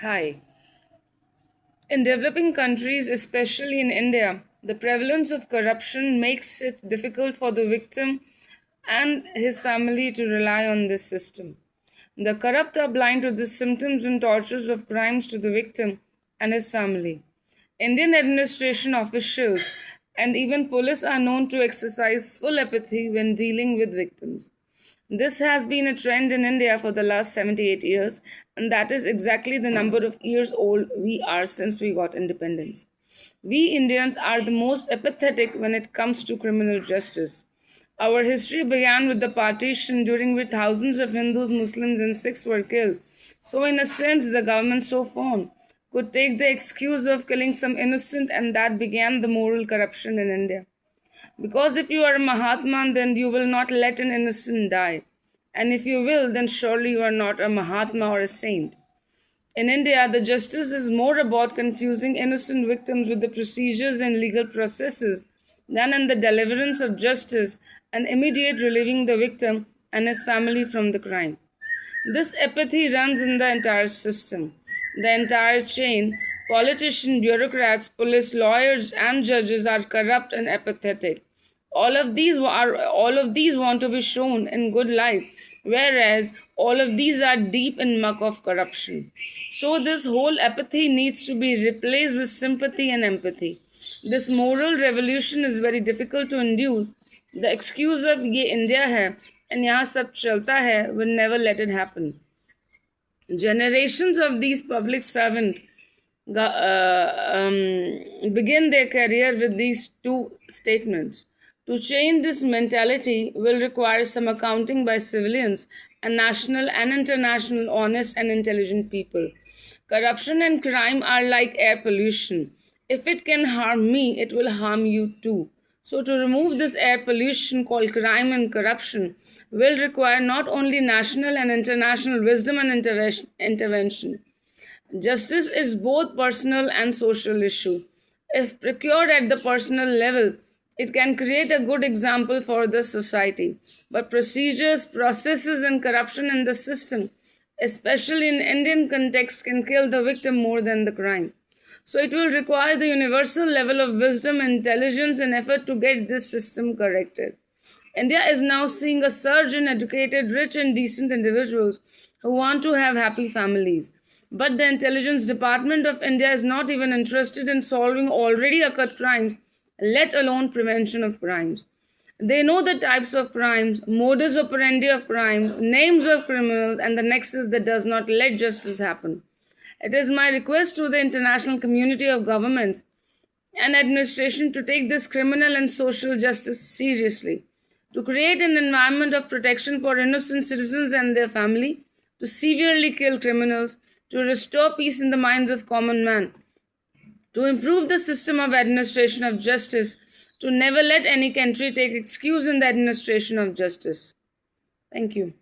Hi. In developing countries, especially in India, the prevalence of corruption makes it difficult for the victim and his family to rely on this system. The corrupt are blind to the symptoms and tortures of crimes to the victim and his family. Indian administration officials and even police are known to exercise full apathy when dealing with victims. This has been a trend in India for the last 78 years, and that is exactly the number of years old we are since we got independence. We Indians are the most apathetic when it comes to criminal justice. Our history began with the partition, during which thousands of Hindus, Muslims, and Sikhs were killed. So, in a sense, the government so formed could take the excuse of killing some innocent, and that began the moral corruption in India. Because if you are a Mahatma, then you will not let an innocent die. And if you will, then surely you are not a Mahatma or a saint. In India, the justice is more about confusing innocent victims with the procedures and legal processes than in the deliverance of justice and immediate relieving the victim and his family from the crime. This apathy runs in the entire system. The entire chain, politicians, bureaucrats, police, lawyers, and judges are corrupt and apathetic. All of these want to be shown in good light, whereas all of these are deep in muck of corruption. So this whole apathy needs to be replaced with sympathy and empathy. This moral revolution is very difficult to induce. The excuse of ये India है and यहाँ सब चलता है will never let it happen. Generations of these public servants begin their career with these two statements. To change this mentality will require some accounting by civilians and national and international honest and intelligent people. Corruption and crime are like air pollution. If it can harm me, it will harm you too. So, to remove this air pollution called crime and corruption will require not only national and international wisdom and intervention. Justice is both personal and social issue. If procured at the personal level, it can create a good example for the society. But procedures, processes, and corruption in the system, especially in Indian context, can kill the victim more than the crime. So it will require the universal level of wisdom, intelligence, and effort to get this system corrected. India is now seeing a surge in educated, rich, and decent individuals who want to have happy families. But the Intelligence Department of India is not even interested in solving already occurred crimes, let alone prevention of crimes. They know the types of crimes, modus operandi of crimes, names of criminals, and the nexus that does not let justice happen. It is my request to the international community of governments and administration to take this criminal and social justice seriously, to create an environment of protection for innocent citizens and their family, to severely kill criminals, to restore peace in the minds of common man, to improve the system of administration of justice, to never let any country take excuse in the administration of justice. Thank you.